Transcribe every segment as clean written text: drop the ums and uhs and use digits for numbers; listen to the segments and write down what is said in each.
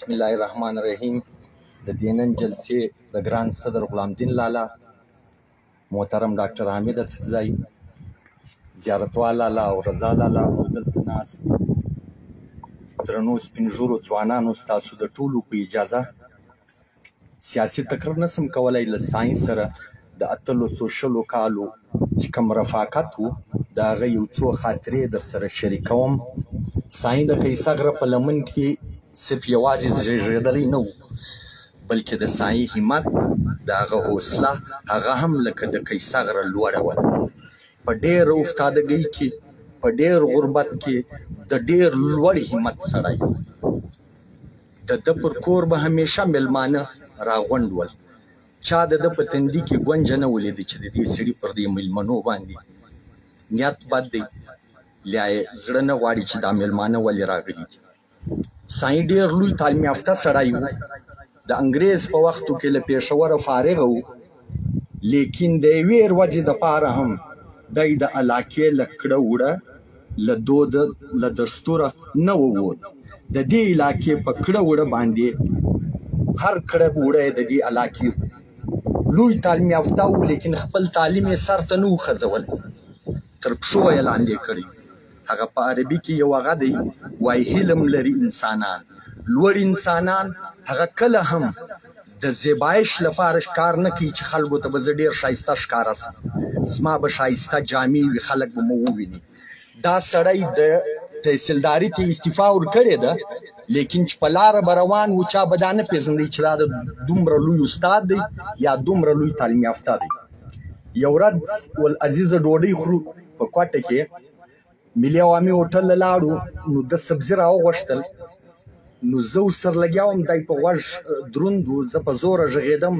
بسم الله الرحمن الرحیم. د دینن جلسې د ګران صدر غلام دین لالا، محترم ډاکټر حامد اڅکزی، زیارتوال لالا او رضا لالا او دلته ناست درنو سپین ږیرو ځوانانو، ستاسو د ټولو په اجازه سیاسي تقریر نسم کولی. له ساين سره د 800 کالو چې کوم رفاقت و د هغه یو څو خاطرې در سره شریکوم. ساين د کیسه غره په لمن کې صرف یوازې زیږېدلی نه و، بلکې د سايي همت، د هغه حوصله، هغه هم لکه د کیسه غره لوړه وه. په ډېر افتادګۍ کې، په ډېر غربت کې د ډېر لوړ همت سړی. د ده پر کور به همیشه میلمانه راغونډ ول. چا د ده په تندي کې ګونجه نه ولیده چې د دې سړي پر دې میلمنو باندې نیت بد دی، یا یې زړه نه غواړي چې دا میلمانه ولې راغلي دي. سايي ډېر لوی تعلیم یافته سړی و. د انګریز په وختو کې له پېښوره فارغه و، لیکن د یوې ورځې دپاره هم دی د علاقې له کړه وړه، له دوده، له دستوره نه ووت. د دې علاقې په کړه وړه باندې هر کړه وړه یې د دې علاقې لوی تعلیم یافته و، لیکن خپل تعلیم یې سر ته نه و خځول، تر پښو یې لاندې کړی. هغه په عربي کې یو هغه دی وایي حلم لري انسانان، لوړ انسانان هغه کله هم د زیبایش لپاره کار نه کوي چې خلکو ته به زه ډېر ښایسته ښکاره سم، زما به ښایسته جامې وي، خلک به مو وویني. دا سړی د تحصیلداري ته استعفا ورکړې ده، لیکن چې په لاره به روان و چا به دا نه پېژندی چې دا د دومره لوی استاد دی یا دومره لوی تعلیم یافته دی. یو ورځ ولعزیزه ډوډۍ خورو په کوټه کې، ملي عوامي هوټل له لاړو، نو د سبزي راوغوښتل. نو زه ورسره لګیا وم، دی په غوږ دروند و، زه په زوره غږېدم.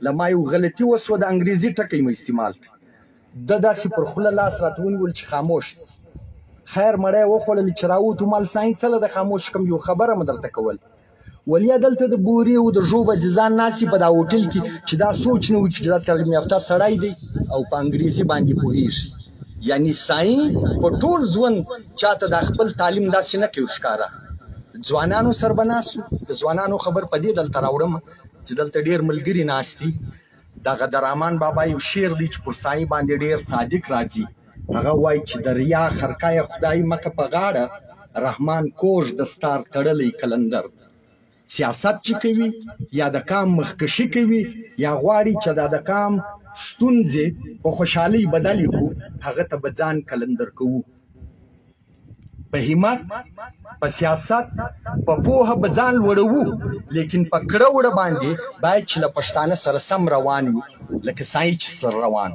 له ما یو غلطي وسوه، د انګریزي ټکی مو استعمال کړ. ده داسې پر خوله لاس راته ونیول چې خاموش سه. خیر مړی وخوړل چې راووتو، مال ساين څه د خاموش کم، یو خبره مې درته کول. ولیا دلته د بورې او د ژوبه جزان ناستې په دا هوټل کې چې دا سوچ نه و چې دا تعلیم یافته سړی دی او په انګریزي باندې پوهېږي. یعنی ساين په ټول ژوند چاته د خپل تعلیم داسې نه کوي ښکاره. ځوانانو سره به ناست و، د ځوانانو خبر په دې دلته راوړم چې دلته ډېر ملګري ناست دي. دغه د رحمان بابا یو شعر دی چې پر ساين باندې ډېر صادق راځي. هغه وایي چې د ریا خرقه خدای مکه په غاړه، رحمان کوږ دستار تړلی کلندر. سیاست چې کوي یا د کام مخکشي کوي، یا غواړي چې دا د کام ستونزې په خوشحالۍ بدلې کړو، هغه ته به ځان کلندر کوو. په همت، په سیاست، په پوهه به ځان لوړوو، لیکن په کړه وړه باندې باید چې له پښتانه سره سم روان وو، لکه ساين چې سره روان.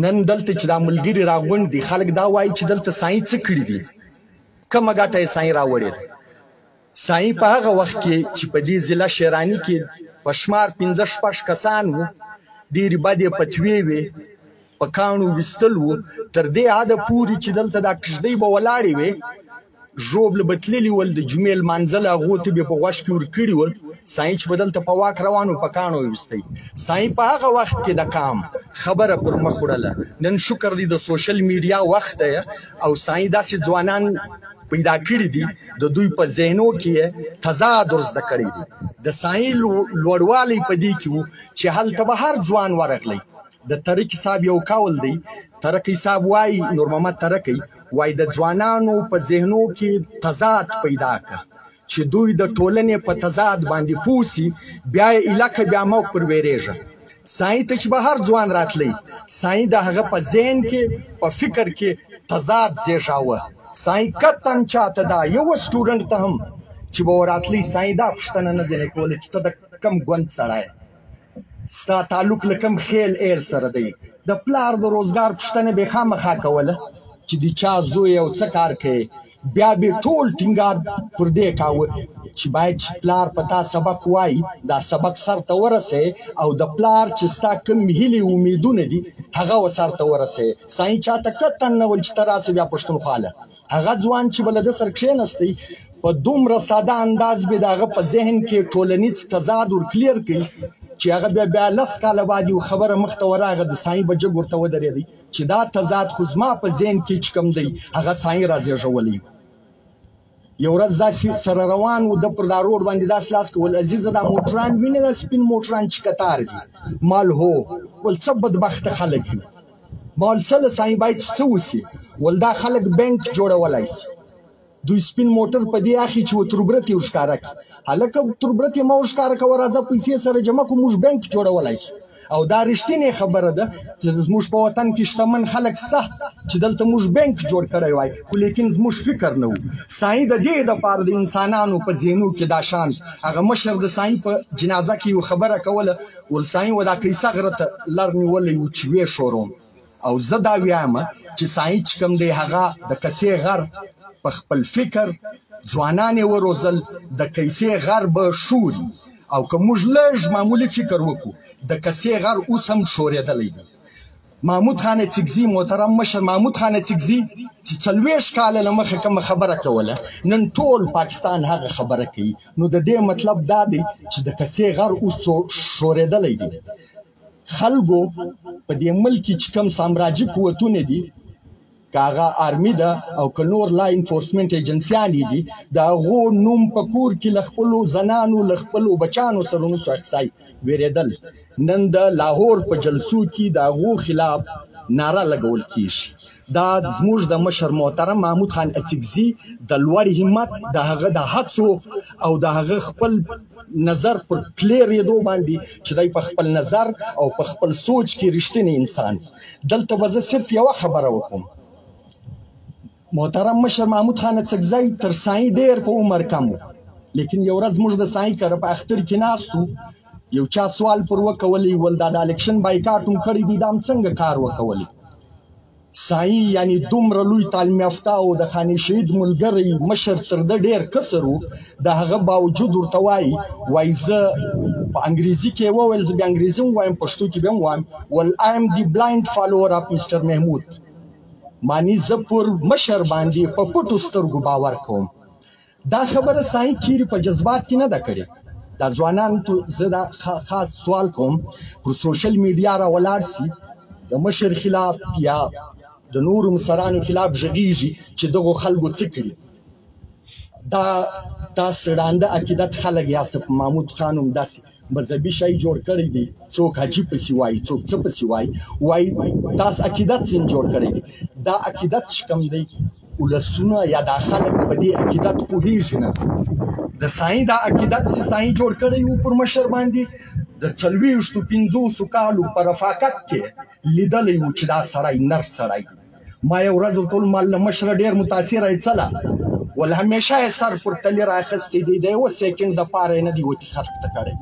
نن دلته چې دا ملګري راغونډ دي، خلک دا وایي چې دلته ساين څه کړي دي، کومه ګټه یې ساين راوړې ده. ساين په هغه وخت کې چې په دې ضلع شېراني کې په شمار 15-16 کسان وو، ډېرې بدې فتوې وې، په کاڼو ویستل وو، تر دې حده پورې چې دلته دا کښتۍ به ولاړې وې، ژوبله به تللي ول، د جمعې لمانځل هغو ته به په غوږ کې ورکړي ول. ساين چې به دلته په واک روان و، په کاڼو ویستی. ساين په هغه وخت کې د کام خبره پر مخ وړله. نن شکر دی د سوشل میډیا وخت دی او ساين داسې ځوانان پیدا کړي دي، د دوی په ذهنو کې تضاد ورزده کړی دی. د ساين لوړوالی په دې کې و چې هلته به هر ځوان ورغلی. د ترک صاحب یو قول دی، ترکی صاحب وایي، نور محمد ترکی وایي د ځوانانو په ذهنو کې تضاد پیدا کړه چې دوی د ټولنې په تضاد باندې پوه سي، بیا یې ایله بیا موږ پر ویرېږه. ساين ته چې به هر ځوان راتلی، ساين د هغه په ذهن کې، په فکر کې تضاد زېږاوه. ساين قطعاً چاته دا یو سټوډنټ ته هم چې به وراتلی، ساين دا پوښتنه نه ځینې کوله چې ته د کوم ګوند سړی، ستا تعلق له کوم خیل ایل سره دی. د پلار د روزګار پوښتنه به یې خامخا کوله چې د چا زوی او څه کار کوي. بیا به ټول ټینګار پر دې کاوه چې باید چې پلار په تا سبق وایي، دا سبق سر ته ورسوي، او د پلار چې ستا کوم هیلې امیدونه دي هغه و سر ته ورسوي. ساين چاته قطعاً نه ول چې ته راسه بیا پښتونخواله. هغه ځوان چې به له ده سره کښېنستی، په دومره ساده انداز به د هغه په ذهن کې ټولنیز تضاد ور کلیر کړي چې هغه بیا 10 کاله بعد یو خبره مخته ورغله، د ساين به جګ ورته ودرېدی چې دا تضاد خو زما په ذهن کې چې کوم دی هغه ساين را زېږولی. یو ورځ داسې سره روان و، ده پر دا روډ باندې داسې لاس کول، عزیزه دا موټران وینې دا سپین موټران چې کتار دي؟ مال هو. ول څه بدبخته خلک دي. مال څه له سايي باید څه وسي؟ ول دا خلک بینک جوړولی سي، دوی سپین موټر په دې اخي چې و تربرت یې ورښکاره کړي. هلکه تربرت یې مه ورښکاره کوه، راځه پیسې سره جمع کړو، موږ بینک جوړولی سو. او دا رښتینې خبره ده چې زموږ په وطن کې شتمن خلک شته چې دلته موږ بینک جوړ کړی وای، خو لیکن زموږ فکر نه و. سايي د دې دپاره د انسانانو په ذهنو کې دا شان، هغه مشر د سايي په جنازه کې یو خبره کوله، ول سايي و دا کیسه غره ته لر نیولی و چې ویې شورم. او زه دا ویایم چې سايي چې کوم دی هغه د کسې غر په خپل فکر ځوانان یې وروزل، د کیسې غر به شوري. او که موږ لږ معمولي فکر وکړو د کسې غر اوس هم شورېدلی دی. محمود خان اڅکزي، محترم مشر محمود خان اڅکزي چې 40 کاله له مخې کومه خبره کوله، نن ټول پاکستان هغه خبره کوي. نو د دې مطلب دا دی چې د کسې غر اوس شورېدلی دی. خلکو په دې ملک کې چې کوم سامراجي قوتونه دي، که هغه آرمي ده او که نور لا انفورسمنټ ایجنسیانې دي، د هغو نوم په کور کې له خپلو زنانو له خپلو بچانو سره نسو اخیستی، ویرېدل. نن د لاهور په جلسو کې د هغو خلاف ناره لګول کېږي. دا زموږ د مشر محترم محمود خان اڅکزي د لوړ همت، د هغه د هڅو او د هغه خپل نظر پر کلیرېدو باندې چې دی په خپل نظر او په خپل سوچ کې رښتینی انسان. دلته به زه صرف یوه خبره وکړم. محترم مشر محمود خان اڅکزی تر سايي ډېر په عمر کم و، لیکن یو ورځ موږ د سايي کره په اختر کې ناست وو، یو چا سوال پر وکولی، ول دا د الیکشن بایکاټ هم کړی دی، دا هم څنګه کار وکولی؟ سايي یعنی دومره لوی تعلیم یافته او د خاني شهید ملګری مشر تر ده ډېر کسر و، د هغه باوجود ورته وایي زه په انګریزي کې وویل، زه بیا انګریزي هم وایم پښتو کې به هم وایم، ول آی ام دی بلایند فالوور اف مسټر محمود، معنی زه پر مشر باندې په پټو سترګو باور کوم. دا خبره سايي چیرې په جذبات کې نه ده کړې. دا ځوانان ته زه دا خاص سوال کوم، پر سوشل میډیا را ولاړ سي د مشر خلاف یا د نورو مشرانو خلاف غږیږي چې دغو خلکو څه کړي. دا سړانده عقیدت خلک یاسته په محمود خان هم داسې مذهبي شی جوړ کړی دی، څوک حاجي پسې وایي، څوک څه پسې وایي تاسو عقیدت څنګه جوړ کړی دی. دا عقیدت چې کوم دی ولسونه یا دا خلک په دې عقیدت پوهېږي نه. د سايي دا عقیدت چې سايي جوړ کړی و پر مشر باندې، د 40-50 کالو په رفاقت کې لیدلی و چې دا سړی نر سړی. ما یو ورځ ورته وویل ما له مشره ډېر متاثره یې څله، ول همیشه یې سر پر تلې رااخیستی دی، د یوه سیکنډ دپاره یې نه دی وتې خلق ته کړی.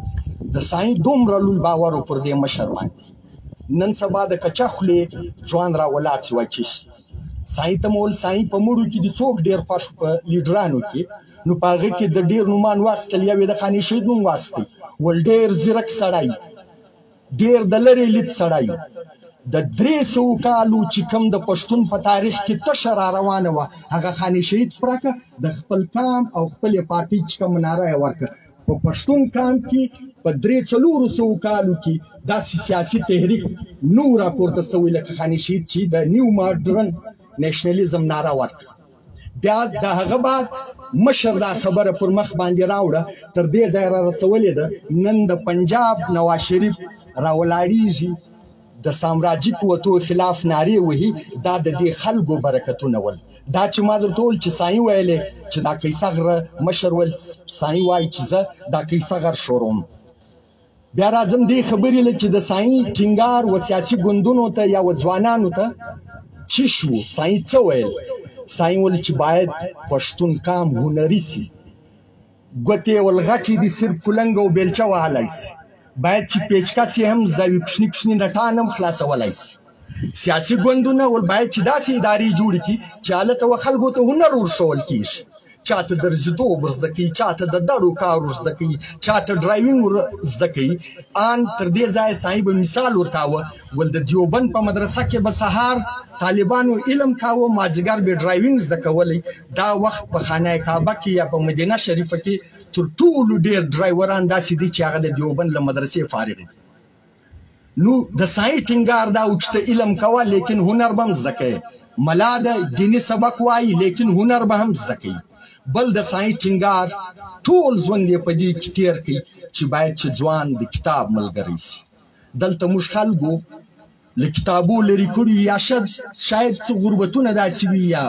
د سايي دومره لوی باور و پر دې مشر باندې. نن سبا د کچه خولې ځوان را ولاړ سي وایي چې سايي ته مو ویل سايي په مړو کې د څوک ډېر خوښ په لیډرانو کې، نو په هغه کې د ډېر نومان واخیستل، یو یې د خاني شهید نوم واخیستی. ول ډېر ځیرک سړی، ډېر د لرې لید سړی، د 300 کالو چې کوم د پښتون په تاریخ کې تشه را روانه وه، هغه خاني شهید پرکه د خپل کام او خپلې پارټۍ چې کوم ناره یې ورکړه. په پښتون کام کې په 300 کالو کې داسې سیاسي تحریک نو راپورته سوی لکه خاني شهید چې د نیو ماډرن نیشنلیزم ناره ورکړه. بیا د هغه بعد مشر دا خبره پر مخ باندې راوړه، تر دې ځای را رسولې ده نن د پنجاب نواز شریف راولاړېږي، د سامراجي قوتو خلاف نارې وهي. دا د دې خلکو برکتونه ول. دا چې ما درته وویل چې سايي ویلې چې دا کیسه غره مشر ویل، سايي وایي چې زه دا کیسه غر شوروم. بیا راځم دې خبرې له چې د سايي ټینګار و سیاسي ګوندونو ته یا و ځوانانو ته چې شو. سايي څه ویل؟ سايي ویل چې باید پښتون کام هنري سي، ګوتې ولغټې دي صرف کلنګ او بیلچه وهلی سي، باید چې پیچکس یې هم زاویې کوچني کوچني نټان هم خلاصولی سي. سیاسي ګوندونه ول باید چې داسې ادارې جوړې کړي چې هلته و خلکو ته هنر ورښول کېږي، چاته درزیدوب ور زده کوي، چاته د دړو کار ور زده کوي، چاته ډرایوینګ ور زده کوي. ان تر دې ځایه سايي به مثال ورکاوه، ول د دیوبند په مدرسه کې به سهار طالبانو علم کاوه، مازدیګر به ډرایوینګ زده کولی. دا وخت په خانه کعبه کې یا په مدینه شریفه کې تر ټولو ډېر ډرایوران داسې دي چې هغه د دیوبند له مدرسې فارغ دي. نو د سايي ټینګار دا و چې ته علم کوه لیکن هنر به هم زده کوې، ملا د دیني سبق وایي لیکن هنر به هم زده کوي. بل د سايي ټینګار ټول ژوند یې په دې کې تېر کړي چې باید چې ځوان د کتاب ملګری شي. دلته موږ خلکو له کتابو لرې کړي یا شاید څه غربتونه داسې وي یا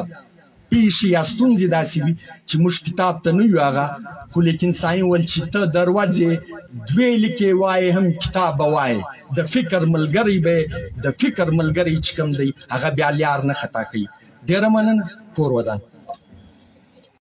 پیښې یا ستونزې داسې وي چې موږ کتاب ته نه یو هغه، خو لیکن سايي ویل چې ته دروازې دوې لیکې وایې هم کتاب به وایې. د فکر ملګری به د فکر ملګری چې کوم دی هغه بیا لار نه خطا کوي. ډېره مننه. کور ودان.